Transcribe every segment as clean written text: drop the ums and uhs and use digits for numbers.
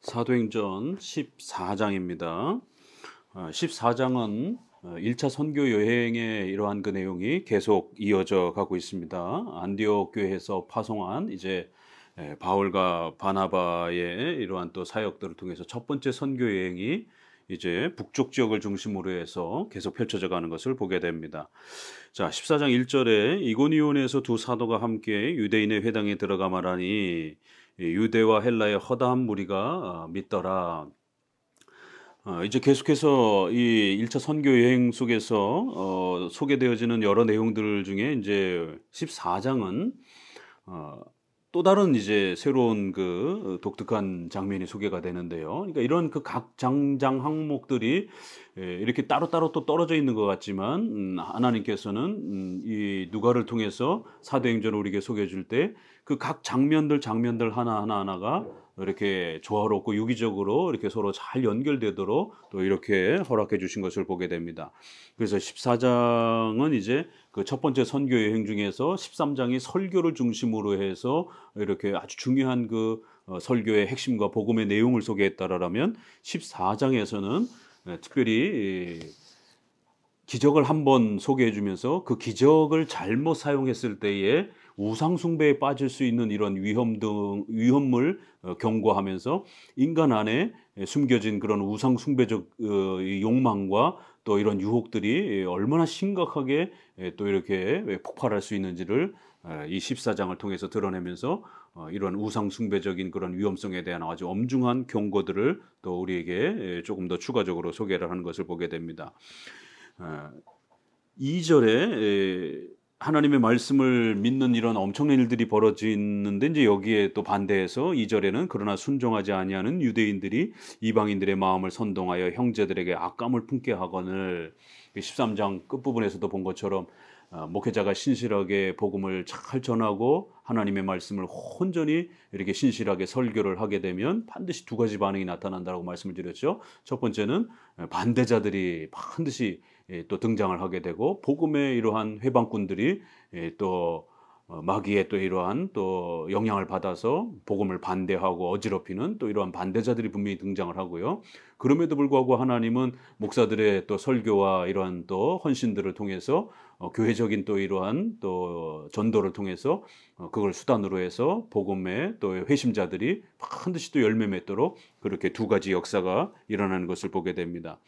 사도행전 14장입니다. 14장은 1차 선교 여행의 이러한 그 내용이 계속 이어져 가고 있습니다. 안디옥 교회에서 파송한 이제 바울과 바나바의 이러한 또 사역들을 통해서 첫 번째 선교 여행이 이제 북쪽 지역을 중심으로 해서 계속 펼쳐져 가는 것을 보게 됩니다. 자, 14장 1절에 이고니온에서 두 사도가 함께 유대인의 회당에 들어가 말하니 유대와 헬라의 허다한 무리가 믿더라. 이제 계속해서 이 1차 선교 여행 속에서 소개되어지는 여러 내용들 중에 이제 14장은 또 다른 이제 새로운 그 독특한 장면이 소개가 되는데요. 그러니까 이런 그 각 장장 항목들이 이렇게 따로따로 또 떨어져 있는 것 같지만 하나님께서는 이 누가를 통해서 사도행전을 우리에게 소개해 줄 때 그 각 장면들 하나가 이렇게 조화롭고 유기적으로 이렇게 서로 잘 연결되도록 또 이렇게 허락해 주신 것을 보게 됩니다. 그래서 14장은 이제 그 첫 번째 선교 여행 중에서 13장이 설교를 중심으로 해서 이렇게 아주 중요한 그 설교의 핵심과 복음의 내용을 소개했다라면 14장에서는 특별히 기적을 한번 소개해 주면서 그 기적을 잘못 사용했을 때에 우상 숭배에 빠질 수 있는 이런 위험을 경고하면서 인간 안에 숨겨진 그런 우상 숭배적 욕망과 또 이런 유혹들이 얼마나 심각하게 또 이렇게 폭발할 수 있는지를 이 14장을 통해서 드러내면서 이런 우상 숭배적인 그런 위험성에 대한 아주 엄중한 경고들을 또 우리에게 조금 더 추가적으로 소개를 하는 것을 보게 됩니다. 2절에 하나님의 말씀을 믿는 이런 엄청난 일들이 벌어지는데 이제 여기에 또 반대해서 2절에는 그러나 순종하지 아니하는 유대인들이 이방인들의 마음을 선동하여 형제들에게 악감을 품게 하거늘. 13장 끝부분에서도 본 것처럼 목회자가 신실하게 복음을 잘 전하고 하나님의 말씀을 온전히 이렇게 신실하게 설교를 하게 되면 반드시 두 가지 반응이 나타난다고 말씀을 드렸죠. 첫 번째는 반대자들이 반드시 또 등장을 하게 되고 복음의 이러한 회방꾼들이 또 마귀의 또 이러한 또 영향을 받아서 복음을 반대하고 어지럽히는 또 이러한 반대자들이 분명히 등장을 하고요. 그럼에도 불구하고 하나님은 목사들의 또 설교와 이러한 또 헌신들을 통해서 교회적인 또 이러한 또 전도를 통해서 그걸 수단으로 해서 복음의 또 회심자들이 반드시 또 열매 맺도록 그렇게 두 가지 역사가 일어나는 것을 보게 됩니다.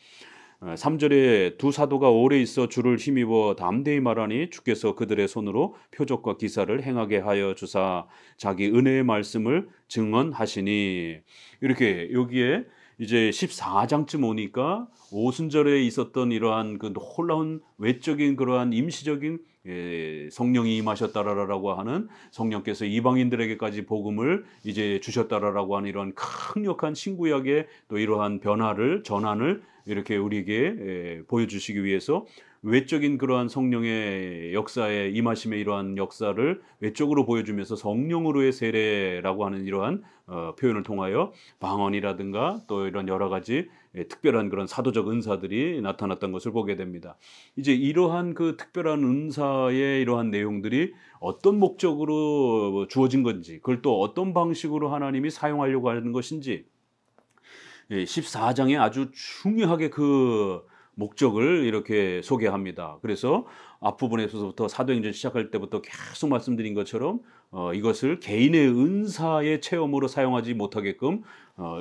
3절에 두 사도가 오래 있어 주를 힘입어 담대히 말하니 주께서 그들의 손으로 표적과 기사를 행하게 하여 주사 자기 은혜의 말씀을 증언하시니. 이렇게 여기에 이제 14장쯤 오니까 오순절에 있었던 이러한 그 놀라운 외적인 그러한 임시적인 성령이 임하셨다라고 하는 성령께서 이방인들에게까지 복음을 이제 주셨다라고 하는 이러한 강력한 신구약의 또 이러한 전환을 이렇게 우리에게 보여주시기 위해서 외적인 그러한 성령의 역사의 임하심의 이러한 역사를 외적으로 보여주면서 성령으로의 세례라고 하는 이러한 표현을 통하여 방언이라든가 또 이런 여러 가지 특별한 그런 사도적 은사들이 나타났던 것을 보게 됩니다. 이제 이러한 그 특별한 은사의 이러한 내용들이 어떤 목적으로 주어진 건지, 그걸 또 어떤 방식으로 하나님이 사용하려고 하는 것인지 14장에 아주 중요하게 그 목적을 이렇게 소개합니다. 그래서 앞부분에서부터 사도행전 시작할 때부터 계속 말씀드린 것처럼 이것을 개인의 은사의 체험으로 사용하지 못하게끔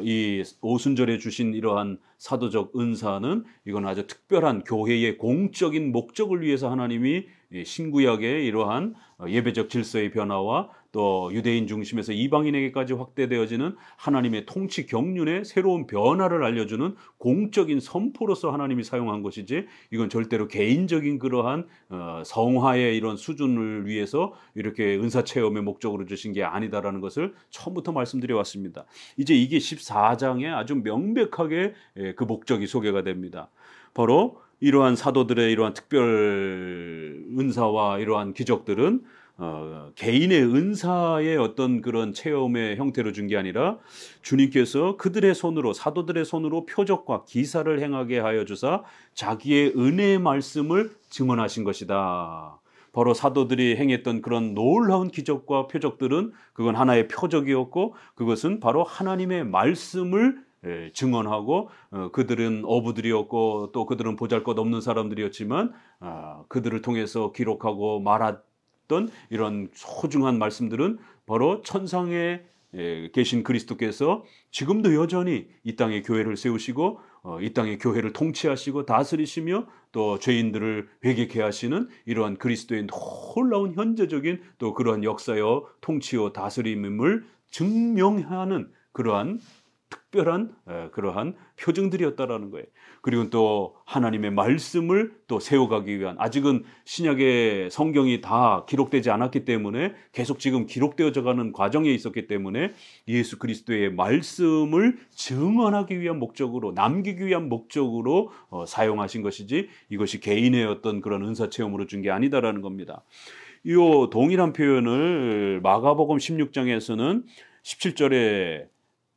이 오순절에 주신 이러한 사도적 은사는 이건 아주 특별한 교회의 공적인 목적을 위해서 하나님이 신구약의 이러한 예배적 질서의 변화와 또 유대인 중심에서 이방인에게까지 확대되어지는 하나님의 통치 경륜의 새로운 변화를 알려주는 공적인 선포로서 하나님이 사용한 것이지 이건 절대로 개인적인 그러한 성화의 이런 수준을 위해서 이렇게 은사 체험의 목적으로 주신 게 아니다라는 것을 처음부터 말씀드려 왔습니다. 이제 이게 14장에 아주 명백하게 그 목적이 소개가 됩니다. 바로 이러한 사도들의 이러한 특별 은사와 이러한 기적들은 개인의 은사의 어떤 그런 체험의 형태로 준 게 아니라 주님께서 그들의 손으로 사도들의 손으로 표적과 기사를 행하게 하여 주사 자기의 은혜의 말씀을 증언하신 것이다. 바로 사도들이 행했던 그런 놀라운 기적과 표적들은 그건 하나의 표적이었고, 그것은 바로 하나님의 말씀을 증언하고, 그들은 어부들이었고 또 그들은 보잘것없는 사람들이었지만 그들을 통해서 기록하고 말했던 이런 소중한 말씀들은 바로 천상에 계신 그리스도께서 지금도 여전히 이 땅에 교회를 세우시고 이 땅에 교회를 통치하시고 다스리시며 또 죄인들을 회개케 하시는 이러한 그리스도의 놀라운 현재적인 또 그러한 역사여 통치여 다스림을 증명하는 그러한 특별한 그러한 표징들이었다라는 거예요. 그리고 또 하나님의 말씀을 또 세워가기 위한, 아직은 신약의 성경이 다 기록되지 않았기 때문에 계속 지금 기록되어져가는 과정에 있었기 때문에 예수 그리스도의 말씀을 증언하기 위한 목적으로, 남기기 위한 목적으로 사용하신 것이지 이것이 개인의 어떤 그런 은사 체험으로 준 게 아니다라는 겁니다. 이 동일한 표현을 마가복음 16장에서는 17절에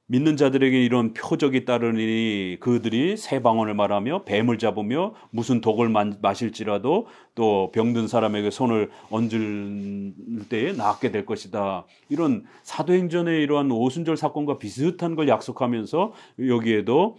믿는 자들에게 이런 표적이 따르니 그들이 새 방언을 말하며 뱀을 잡으며 무슨 독을 마실지라도 또 병든 사람에게 손을 얹을 때에 낫게 될 것이다. 이런 사도행전의 이러한 오순절 사건과 비슷한 걸 약속하면서 여기에도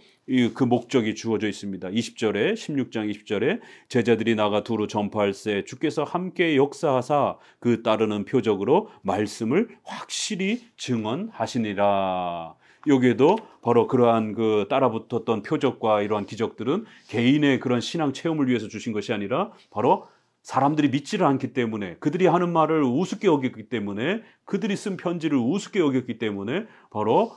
그 목적이 주어져 있습니다. 20절에 16장 20절에 제자들이 나가 두루 전파할세 주께서 함께 역사하사 그 따르는 표적으로 말씀을 확실히 증언하시니라. 여기에도 바로 그러한 그 따라붙었던 표적과 이러한 기적들은 개인의 그런 신앙 체험을 위해서 주신 것이 아니라 바로 사람들이 믿지를 않기 때문에, 그들이 하는 말을 우습게 여겼기 때문에, 그들이 쓴 편지를 우습게 여겼기 때문에 바로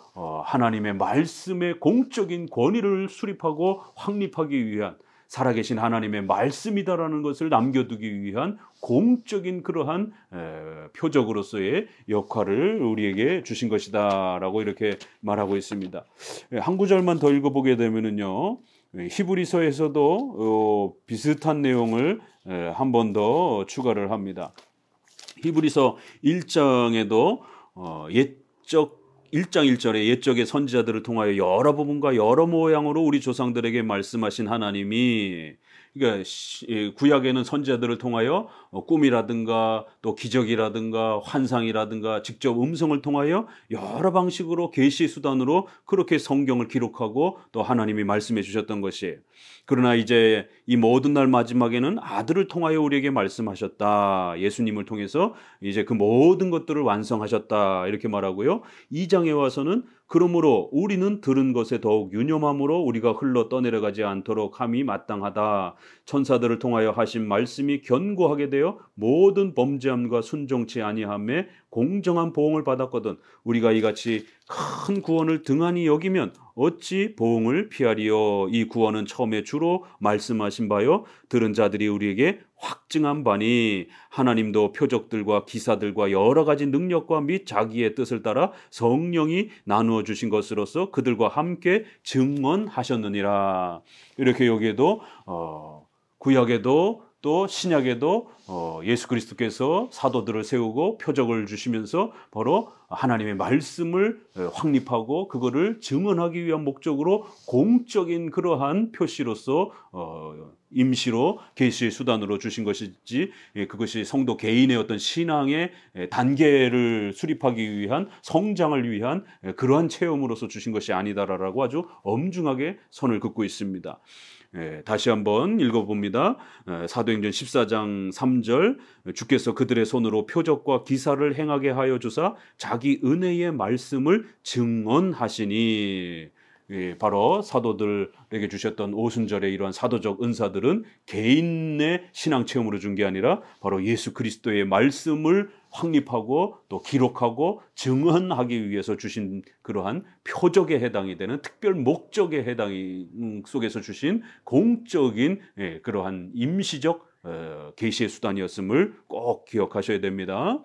하나님의 말씀의 공적인 권위를 수립하고 확립하기 위한, 살아계신 하나님의 말씀이다라는 것을 남겨두기 위한 공적인 그러한 표적으로서의 역할을 우리에게 주신 것이다 라고 이렇게 말하고 있습니다. 한 구절만 더 읽어보게 되면은요, 히브리서에서도 비슷한 내용을 한 번 더 추가를 합니다. 히브리서 1장에도 1장 1절에 옛적의 선지자들을 통하여 여러 부분과 여러 모양으로 우리 조상들에게 말씀하신 하나님이, 그러니까 구약에는 선지자들을 통하여 꿈이라든가 또 기적이라든가 환상이라든가 직접 음성을 통하여 여러 방식으로 계시 수단으로 그렇게 성경을 기록하고 또 하나님이 말씀해 주셨던 것이에요. 그러나 이제 이 모든 날 마지막에는 아들을 통하여 우리에게 말씀하셨다. 예수님을 통해서 이제 그 모든 것들을 완성하셨다. 이렇게 말하고요. 2장에 와서는 그러므로 우리는 들은 것에 더욱 유념함으로 우리가 흘러 떠내려가지 않도록 함이 마땅하다. 천사들을 통하여 하신 말씀이 견고하게 되어 모든 범죄함과 순종치 아니함에 공정한 보응을 받았거든 우리가 이같이 큰 구원을 등한히 여기면 어찌 보응을 피하리요. 이 구원은 처음에 주로 말씀하신 바요 들은 자들이 우리에게 확증한 바니 하나님도 표적들과 기사들과 여러 가지 능력과 및 자기의 뜻을 따라 성령이 나누어 주신 것으로서 그들과 함께 증언하셨느니라. 이렇게 여기에도 구약에도 또 신약에도 예수 그리스도께서 사도들을 세우고 표적을 주시면서 바로 하나님의 말씀을 확립하고 그거를 증언하기 위한 목적으로 공적인 그러한 표시로서 임시로 계시의 수단으로 주신 것이지 그것이 성도 개인의 어떤 신앙의 단계를 수립하기 위한 성장을 위한 그러한 체험으로서 주신 것이 아니다라고 아주 엄중하게 선을 긋고 있습니다. 다시 한번 읽어봅니다. 사도행전 14장 3절 주께서 그들의 손으로 표적과 기사를 행하게 하여 주사 자기 은혜의 말씀을 증언하시니 바로 사도들에게 주셨던 오순절의 이러한 사도적 은사들은 개인의 신앙 체험으로 준 게 아니라 바로 예수 그리스도의 말씀을 확립하고 또 기록하고 증언하기 위해서 주신 그러한 표적에 해당이 되는 특별 목적에 해당이 속에서 주신 공적인 그러한 임시적 계시의 수단이었음을 꼭 기억하셔야 됩니다.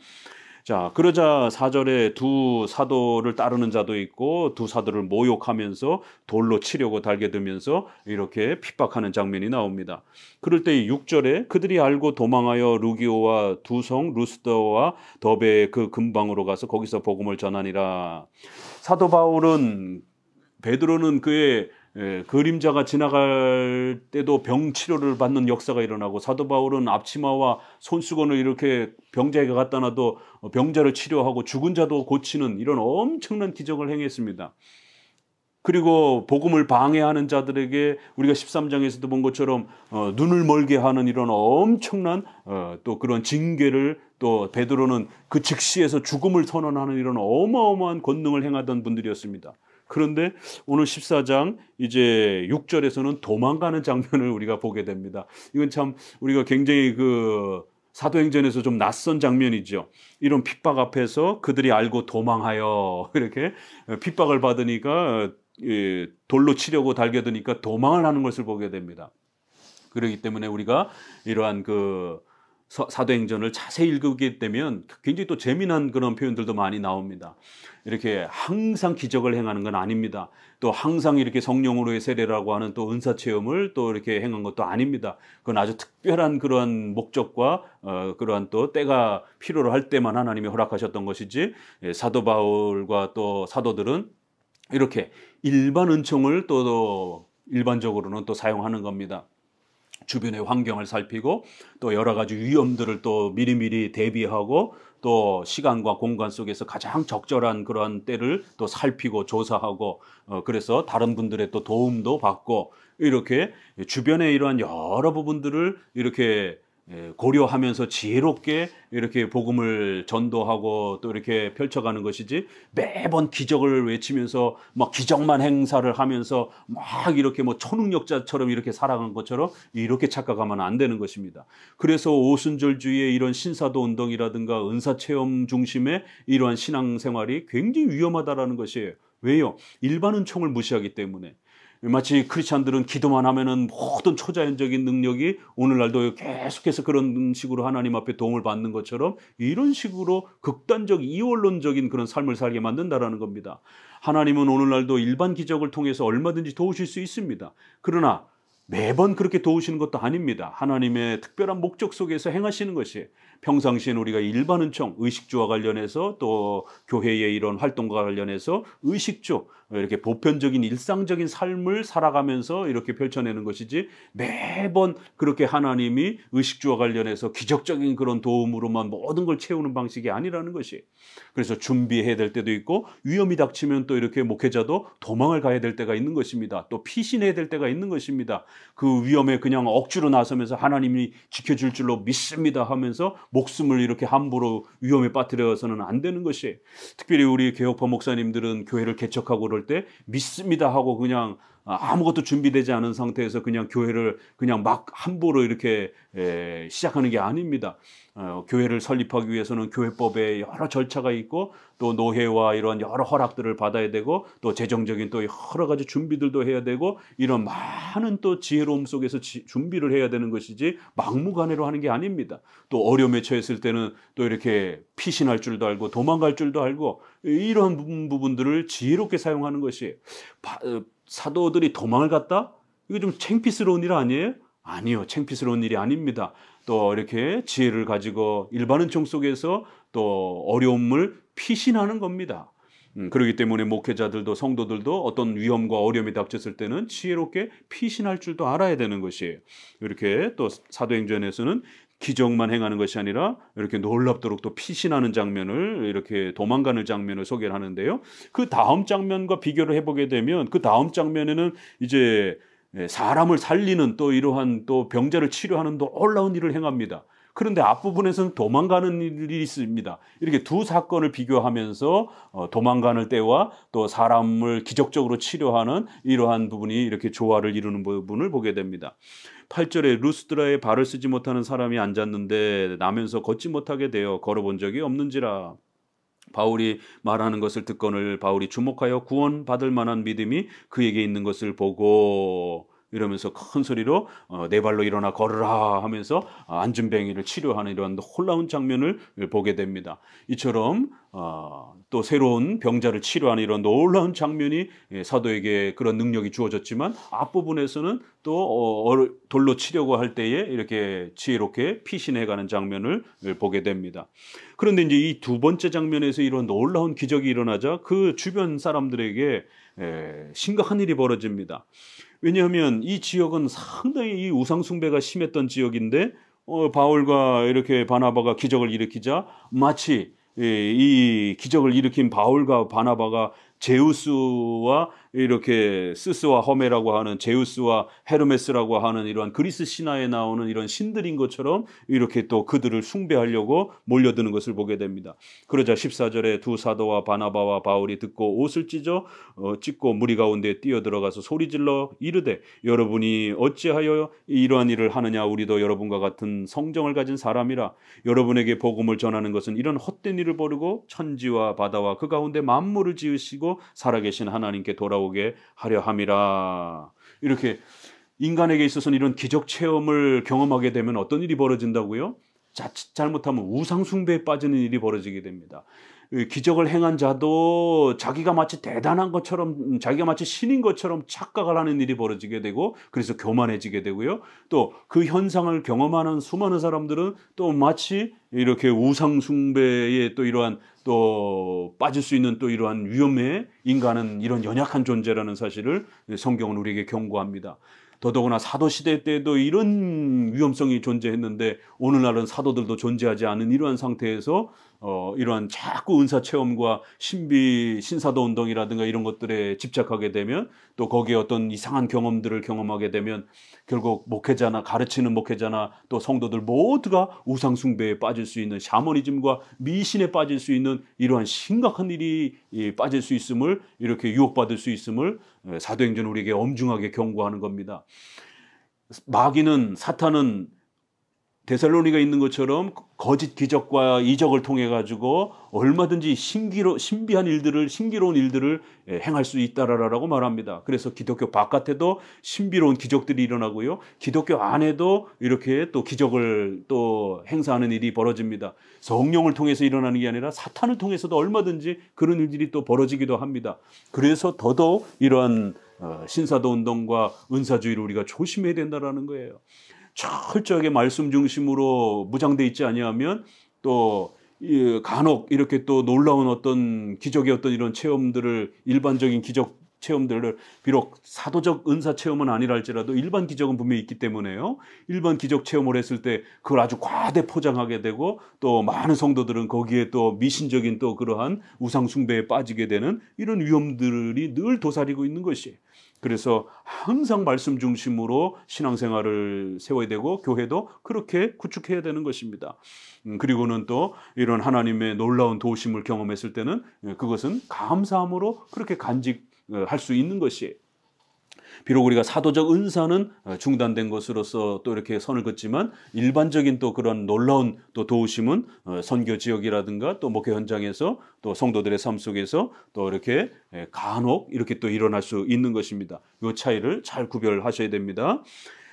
자, 그러자 4절에 두 사도를 따르는 자도 있고 두 사도를 모욕하면서 돌로 치려고 달겨들면서 이렇게 핍박하는 장면이 나옵니다. 그럴 때 6절에 그들이 알고 도망하여 루기오와 두 성 루스더와 더베의 그 근방으로 가서 거기서 복음을 전하니라. 사도 바울은 베드로는 그의 그림자가 지나갈 때도 병 치료를 받는 역사가 일어나고, 사도 바울은 앞치마와 손수건을 이렇게 병자에게 갖다 놔도 병자를 치료하고 죽은 자도 고치는 이런 엄청난 기적을 행했습니다. 그리고 복음을 방해하는 자들에게 우리가 13장에서도 본 것처럼 눈을 멀게 하는 이런 엄청난 또 그런 징계를, 또 베드로는 그 즉시에서 죽음을 선언하는 이런 어마어마한 권능을 행하던 분들이었습니다. 그런데 오늘 14장 이제 6절에서는 도망가는 장면을 우리가 보게 됩니다. 이건 참 우리가 굉장히 그 사도행전에서 좀 낯선 장면이죠. 이런 핍박 앞에서 그들이 알고 도망하여, 이렇게 핍박을 받으니까 돌로 치려고 달겨드니까 도망을 하는 것을 보게 됩니다. 그렇기 때문에 우리가 이러한 그 사도행전을 자세히 읽게 되면 굉장히 또 재미난 그런 표현들도 많이 나옵니다. 이렇게 항상 기적을 행하는 건 아닙니다. 또 항상 이렇게 성령으로의 세례라고 하는 또 은사 체험을 또 이렇게 행한 것도 아닙니다. 그건 아주 특별한 그러한 목적과 그러한 또 때가 필요로 할 때만 하나님이 허락하셨던 것이지, 사도 바울과 또 사도들은 이렇게 일반 은총을 또 일반적으로는 또 사용하는 겁니다. 주변의 환경을 살피고 또 여러 가지 위험들을 또 미리미리 대비하고, 또 시간과 공간 속에서 가장 적절한 그러한 때를 또 살피고 조사하고, 그래서 다른 분들의 또 도움도 받고, 이렇게 주변의 이러한 여러 부분들을 이렇게 고려하면서 지혜롭게 이렇게 복음을 전도하고 또 이렇게 펼쳐가는 것이지, 매번 기적을 외치면서 막 기적만 행사를 하면서 막 이렇게 뭐 초능력자처럼 이렇게 살아간 것처럼 이렇게 착각하면 안 되는 것입니다. 그래서 오순절주의의 이런 신사도 운동이라든가 은사체험 중심의 이러한 신앙생활이 굉장히 위험하다라는 것이에요. 왜요? 일반 은총을 무시하기 때문에. 마치 크리스찬들은 기도만 하면은 모든 초자연적인 능력이 오늘날도 계속해서 그런 식으로 하나님 앞에 도움을 받는 것처럼, 이런 식으로 극단적 이원론적인 그런 삶을 살게 만든다라는 겁니다. 하나님은 오늘날도 일반 기적을 통해서 얼마든지 도우실 수 있습니다. 그러나 매번 그렇게 도우시는 것도 아닙니다. 하나님의 특별한 목적 속에서 행하시는 것이, 평상시에는 우리가 일반 은총, 의식주와 관련해서 또 교회의 이런 활동과 관련해서 의식주, 이렇게 보편적인 일상적인 삶을 살아가면서 이렇게 펼쳐내는 것이지, 매번 그렇게 하나님이 의식주와 관련해서 기적적인 그런 도움으로만 모든 걸 채우는 방식이 아니라는 것이. 그래서 준비해야 될 때도 있고, 위험이 닥치면 또 이렇게 목회자도 도망을 가야 될 때가 있는 것입니다. 또 피신해야 될 때가 있는 것입니다. 그 위험에 그냥 억지로 나서면서 하나님이 지켜줄 줄로 믿습니다 하면서 목숨을 이렇게 함부로 위험에 빠뜨려서는 안 되는 것이. 특별히 우리 개혁파 목사님들은 교회를 개척하고 그럴 때 믿습니다 하고 그냥 아무것도 준비되지 않은 상태에서 그냥 교회를 그냥 막 함부로 이렇게 시작하는 게 아닙니다. 교회를 설립하기 위해서는 교회법에 여러 절차가 있고, 또 노회와 이런 여러 허락들을 받아야 되고, 또 재정적인 또 여러 가지 준비들도 해야 되고, 이런 많은 또 지혜로움 속에서 준비를 해야 되는 것이지 막무가내로 하는 게 아닙니다. 또 어려움에 처했을 때는 또 이렇게 피신할 줄도 알고 도망갈 줄도 알고, 이런 부분들을 지혜롭게 사용하는 것이. 사도들이 도망을 갔다? 이거 좀 창피스러운 일 아니에요? 아니요, 창피스러운 일이 아닙니다. 또 이렇게 지혜를 가지고 일반 은총 속에서 또 어려움을 피신하는 겁니다. 그렇기 때문에 목회자들도 성도들도 어떤 위험과 어려움이 닥쳤을 때는 지혜롭게 피신할 줄도 알아야 되는 것이에요. 이렇게 또 사도행전에서는 기적만 행하는 것이 아니라 이렇게 놀랍도록 또 피신하는 장면을, 이렇게 도망가는 장면을 소개를 하는데요. 그 다음 장면과 비교를 해보게 되면, 그 다음 장면에는 이제 사람을 살리는 또 이러한 또 병자를 치료하는 놀라운 일을 행합니다. 그런데 앞부분에서는 도망가는 일이 있습니다. 이렇게 두 사건을 비교하면서 도망가는 때와 또 사람을 기적적으로 치료하는 이러한 부분이 이렇게 조화를 이루는 부분을 보게 됩니다. 8절에 루스드라에 발을 쓰지 못하는 사람이 앉았는데 나면서 걷지 못하게 되어 걸어본 적이 없는지라. 바울이 말하는 것을 듣거늘 바울이 주목하여 구원받을 만한 믿음이 그에게 있는 것을 보고, 이러면서 큰 소리로 네 발로 일어나 걸으라 하면서 안진뱅이를 치료하는 이런 놀라운 장면을 보게 됩니다. 이처럼 또 새로운 병자를 치료하는 이런 놀라운 장면이 사도에게 그런 능력이 주어졌지만, 앞부분에서는 또 돌로 치려고 할 때에 이렇게 지혜롭게 피신해가는 장면을 보게 됩니다. 그런데 이제 이 두 번째 장면에서 이런 놀라운 기적이 일어나자 그 주변 사람들에게 심각한 일이 벌어집니다. 왜냐하면 이 지역은 상당히 이 우상 숭배가 심했던 지역인데 바울과 이렇게 바나바가 기적을 일으키자 마치 이 기적을 일으킨 바울과 바나바가 제우스와 이렇게 스스와 허메라고 하는 제우스와 헤르메스라고 하는 이러한 그리스 신화에 나오는 이런 신들인 것처럼 이렇게 또 그들을 숭배하려고 몰려드는 것을 보게 됩니다. 그러자 14절에 두 사도와 바나바와 바울이 듣고 옷을 찢고 무리 가운데 뛰어들어가서 소리질러 이르되 여러분이 어찌하여 이러한 일을 하느냐. 우리도 여러분과 같은 성정을 가진 사람이라. 여러분에게 복음을 전하는 것은 이런 헛된 일을 버리고 천지와 바다와 그 가운데 만물을 지으시고 살아계신 하나님께 돌아오게 하려 함이라. 이렇게 인간에게 있어서는 이런 기적 체험을 경험하게 되면 어떤 일이 벌어진다고요? 자칫 잘못하면 우상 숭배에 빠지는 일이 벌어지게 됩니다. 기적을 행한 자도 자기가 마치 대단한 것처럼, 자기가 마치 신인 것처럼 착각을 하는 일이 벌어지게 되고, 그래서 교만해지게 되고요. 또 그 현상을 경험하는 수많은 사람들은 또 마치 이렇게 우상 숭배에 또 이러한 또 빠질 수 있는 또 이러한 위험에, 인간은 이런 연약한 존재라는 사실을 성경은 우리에게 경고합니다. 더더구나 사도시대 때도 이런 위험성이 존재했는데 오늘날은 사도들도 존재하지 않은 이러한 상태에서 이러한 자꾸 은사 체험과 신비, 신사도 운동이라든가 이런 것들에 집착하게 되면, 또 거기에 어떤 이상한 경험들을 경험하게 되면 결국 목회자나 가르치는 목회자나 또 성도들 모두가 우상 숭배에 빠질 수 있는, 샤머니즘과 미신에 빠질 수 있는 이러한 심각한 일이 빠질 수 있음을, 이렇게 유혹받을 수 있음을 사도행전 우리에게 엄중하게 경고하는 겁니다. 마귀는, 사탄은 데살로니가 있는 것처럼 거짓 기적과 이적을 통해 가지고 얼마든지 신비한 일들을, 신기로운 일들을 행할 수 있다라고 말합니다. 그래서 기독교 바깥에도 신비로운 기적들이 일어나고요, 기독교 안에도 이렇게 또 기적을 또 행사하는 일이 벌어집니다. 성령을 통해서 일어나는 게 아니라 사탄을 통해서도 얼마든지 그런 일들이 또 벌어지기도 합니다. 그래서 더더욱 이러한 신사도 운동과 은사주의를 우리가 조심해야 된다라는 거예요. 철저하게 말씀 중심으로 무장돼 있지 아니하면 또 간혹 이렇게 또 놀라운 어떤 기적의 어떤 이런 체험들을, 일반적인 기적 체험들을, 비록 사도적 은사 체험은 아니라 할지라도 일반 기적은 분명히 있기 때문에요. 일반 기적 체험을 했을 때 그걸 아주 과대 포장하게 되고, 또 많은 성도들은 거기에 또 미신적인 또 그러한 우상 숭배에 빠지게 되는 이런 위험들이 늘 도사리고 있는 것이에요. 그래서 항상 말씀 중심으로 신앙생활을 세워야 되고, 교회도 그렇게 구축해야 되는 것입니다. 그리고는 또 이런 하나님의 놀라운 도우심을 경험했을 때는 그것은 감사함으로 그렇게 간직할 수 있는 것이에요. 비록 우리가 사도적 은사는 중단된 것으로서 또 이렇게 선을 긋지만, 일반적인 또 그런 놀라운 또 도우심은 선교 지역이라든가 또 목회 현장에서 또 성도들의 삶 속에서 또 이렇게 간혹 이렇게 또 일어날 수 있는 것입니다. 이 차이를 잘 구별하셔야 됩니다.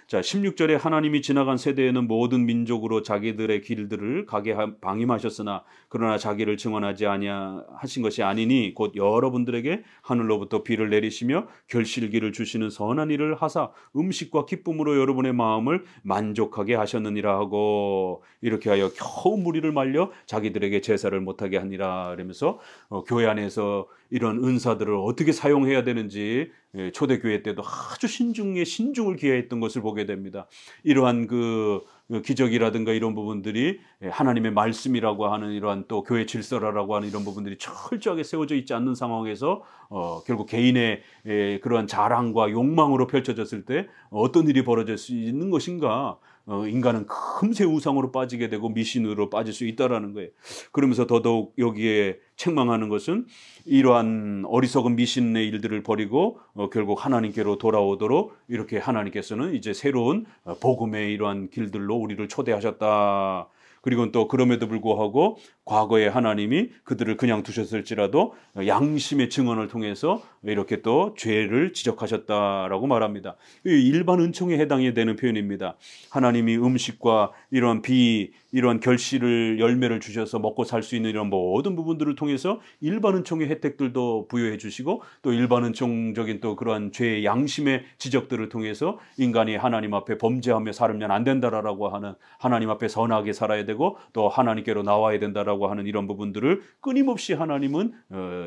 자, 16절에 하나님이 지나간 세대에는 모든 민족으로 자기들의 길들을 가게 방임하셨으나 그러나 자기를 증언하지 아니하신 것이 아니니 곧 여러분들에게 하늘로부터 비를 내리시며 결실기를 주시는 선한 일을 하사 음식과 기쁨으로 여러분의 마음을 만족하게 하셨느니라 하고, 이렇게 하여 겨우 무리를 말려 자기들에게 제사를 못하게 하니라. 그러면서 교회 안에서 이런 은사들을 어떻게 사용해야 되는지 초대교회 때도 아주 신중을 기해했던 것을 보게 됩니다. 이러한 그 기적이라든가 이런 부분들이 하나님의 말씀이라고 하는 이러한 또 교회 질서라고 하는 이런 부분들이 철저하게 세워져 있지 않는 상황에서 결국 개인의 그러한 자랑과 욕망으로 펼쳐졌을 때 어떤 일이 벌어질 수 있는 것인가. 인간은 금세 우상으로 빠지게 되고 미신으로 빠질 수 있다라는 거예요. 그러면서 더더욱 여기에 책망하는 것은 이러한 어리석은 미신의 일들을 버리고 결국 하나님께로 돌아오도록 이렇게 하나님께서는 이제 새로운 복음의 이러한 길들로 우리를 초대하셨다. 그리고 또 그럼에도 불구하고 과거에 하나님이 그들을 그냥 두셨을지라도 양심의 증언을 통해서 이렇게 또 죄를 지적하셨다라고 말합니다. 일반 은총에 해당이 되는 표현입니다. 하나님이 음식과 이러한 이러한 결실을, 열매를 주셔서 먹고 살 수 있는 이런 모든 부분들을 통해서 일반 은총의 혜택들도 부여해 주시고, 또 일반 은총적인 또 그러한 죄의 양심의 지적들을 통해서 인간이 하나님 앞에 범죄하며 살면 안 된다라고 하는, 하나님 앞에 선하게 살아야 되고 또 하나님께로 나와야 된다라고 있다라고 하는 이런 부분들을 끊임없이 하나님은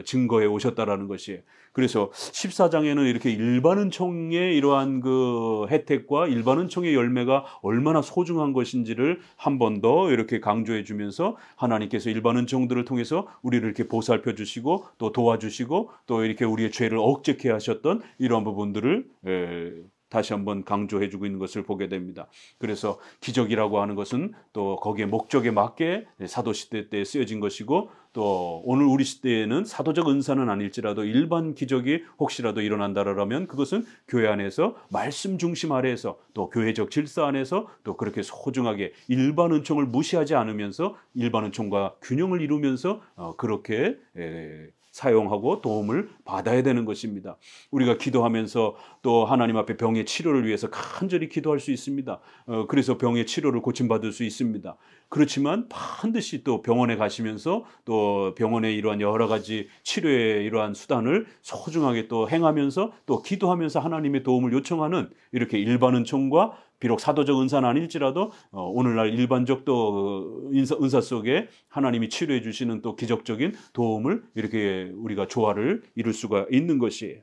증거해 오셨다라는 것이에요. 그래서 14장에는 이렇게 일반은총의 이러한 그 혜택과 일반은총의 열매가 얼마나 소중한 것인지를 한 번 더 이렇게 강조해 주면서 하나님께서 일반은총들을 통해서 우리를 이렇게 보살펴 주시고 또 도와주시고 또 이렇게 우리의 죄를 억제케 하셨던 이런 부분들을 다시 한번 강조해 주고 있는 것을 보게 됩니다. 그래서 기적이라고 하는 것은 또 거기에 목적에 맞게 사도시대 때 쓰여진 것이고 또 오늘 우리 시대에는 사도적 은사는 아닐지라도 일반 기적이 혹시라도 일어난다라면 그것은 교회 안에서 말씀 중심 아래에서 또 교회적 질서 안에서 또 그렇게 소중하게 일반 은총을 무시하지 않으면서 일반 은총과 균형을 이루면서 그렇게 사용하고 도움을 받아야 되는 것입니다. 우리가 기도하면서 또 하나님 앞에 병의 치료를 위해서 간절히 기도할 수 있습니다. 그래서 병의 치료를 고침받을 수 있습니다. 그렇지만 반드시 또 병원에 가시면서 또 병원의 이러한 여러 가지 치료의 이러한 수단을 소중하게 또 행하면서 또 기도하면서 하나님의 도움을 요청하는 이렇게 일반 은총과 비록 사도적 은사는 아닐지라도 오늘날 일반적 또 은사 속에 하나님이 치료해 주시는 또 기적적인 도움을 이렇게 우리가 조화를 이룰 수가 있는 것이에요.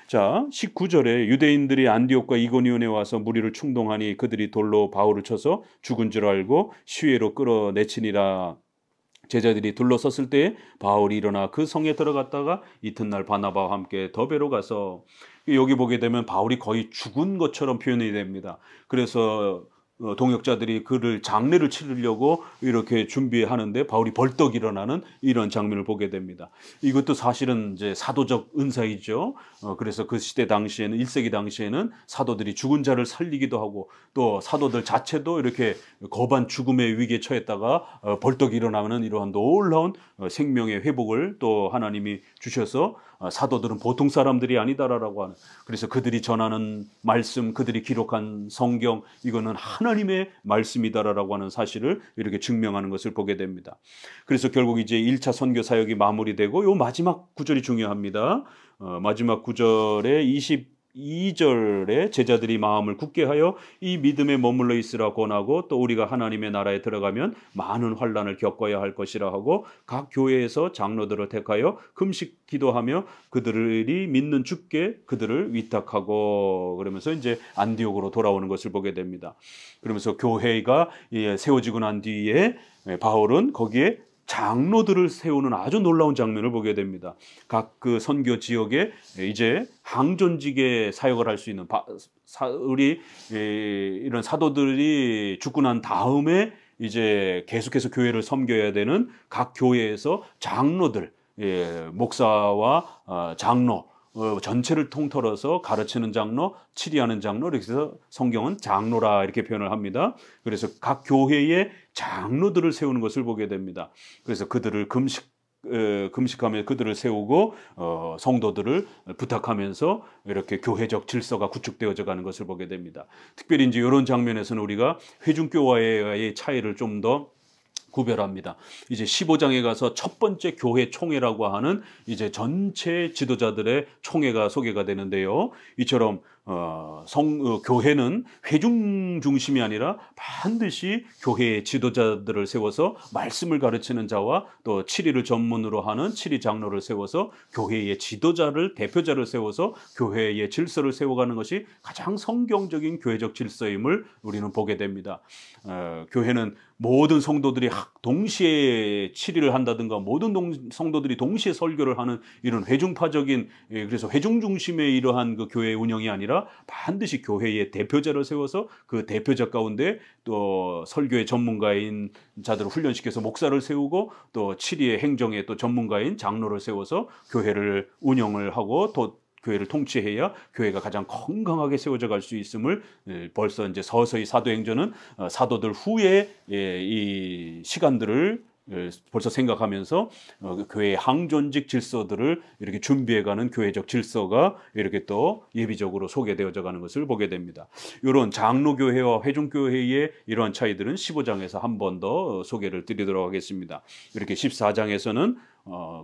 자, 19절에 유대인들이 안디옥과 이고니온에 와서 무리를 충동하니 그들이 돌로 바울을 쳐서 죽은 줄 알고 시외로 끌어내치니라. 제자들이 둘러섰을 때 바울이 일어나 그 성에 들어갔다가 이튿날 바나바와 함께 더베로 가서, 여기 보게 되면 바울이 거의 죽은 것처럼 표현이 됩니다. 그래서 동역자들이 그를 장례를 치르려고 이렇게 준비하는데 바울이 벌떡 일어나는 이런 장면을 보게 됩니다. 이것도 사실은 이제 사도적 은사이죠. 그래서 그 시대 당시에는 1세기 당시에는 사도들이 죽은 자를 살리기도 하고 또 사도들 자체도 이렇게 거반 죽음의 위기에 처했다가 벌떡 일어나는 이러한 놀라운 생명의 회복을 또 하나님이 주셔서 사도들은 보통 사람들이 아니다라고 하는, 그래서 그들이 전하는 말씀, 그들이 기록한 성경, 이거는 하나님의 말씀이다라고 하는 사실을 이렇게 증명하는 것을 보게 됩니다. 그래서 결국 이제 1차 선교 사역이 마무리되고 요 마지막 구절이 중요합니다. 마지막 구절에 22절에 제자들이 마음을 굳게 하여 이 믿음에 머물러 있으라 권하고 또 우리가 하나님의 나라에 들어가면 많은 환난을 겪어야 할 것이라 하고 각 교회에서 장로들을 택하여 금식 기도하며 그들이 믿는 주께 그들을 위탁하고, 그러면서 이제 안디옥으로 돌아오는 것을 보게 됩니다. 그러면서 교회가 세워지고 난 뒤에 바울은 거기에 장로들을 세우는 아주 놀라운 장면을 보게 됩니다. 각 그 선교 지역에 이제 항존직에 사역을 할 수 있는 우리 이런 사도들이 죽고 난 다음에 이제 계속해서 교회를 섬겨야 되는 각 교회에서 장로들, 목사와 장로 전체를 통틀어서 가르치는 장로, 치리하는 장로, 이렇게 해서 성경은 장로라 이렇게 표현을 합니다. 그래서 각 교회에 장로들을 세우는 것을 보게 됩니다. 그래서 그들을 금식하며 그들을 세우고 성도들을 부탁하면서 이렇게 교회적 질서가 구축되어져 가는 것을 보게 됩니다. 특별히 이제 이런 장면에서는 우리가 회중교회와의 차이를 좀 더 구별합니다. 이제 15장에 가서 첫 번째 교회 총회라고 하는 이제 전체 지도자들의 총회가 소개가 되는데요. 이처럼 교회는 회중 중심이 아니라 반드시 교회의 지도자들을 세워서 말씀을 가르치는 자와 또 치리를 전문으로 하는 치리 장로를 세워서 교회의 지도자를, 대표자를 세워서 교회의 질서를 세워가는 것이 가장 성경적인 교회적 질서임을 우리는 보게 됩니다. 교회는 모든 성도들이 동시에 치리를 한다든가 모든 성도들이 동시에 설교를 하는 이런 회중파적인, 그래서 회중 중심의 이러한 그 교회 운영이 아니라 반드시 교회의 대표자를 세워서 그 대표자 가운데 또 설교의 전문가인 자들을 훈련시켜서 목사를 세우고 또 치리의 행정의 또 전문가인 장로를 세워서 교회를 운영을 하고 또 교회를 통치해야 교회가 가장 건강하게 세워져 갈 수 있음을 벌써 이제 서서히 사도행전은 사도들 후에 이 시간들을 벌써 생각하면서 교회의 항존직 질서들을 이렇게 준비해가는 교회적 질서가 이렇게 또 예비적으로 소개되어져 가는 것을 보게 됩니다. 이런 장로교회와 회중교회의 이러한 차이들은 15장에서 한 번 더 소개를 드리도록 하겠습니다. 이렇게 14장에서는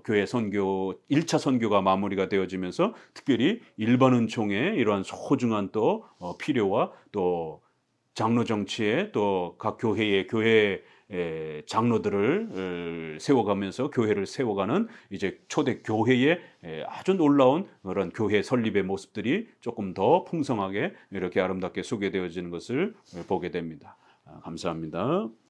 교회 선교 1차 선교가 마무리가 되어지면서 특별히 일반 은총의 이러한 소중한 또 필요와 또 장로 정치에 또 각 교회의 교회 장로들을 세워가면서 교회를 세워가는 이제 초대 교회의 아주 놀라운 그런 교회 설립의 모습들이 조금 더 풍성하게 이렇게 아름답게 소개되어지는 것을 보게 됩니다. 감사합니다.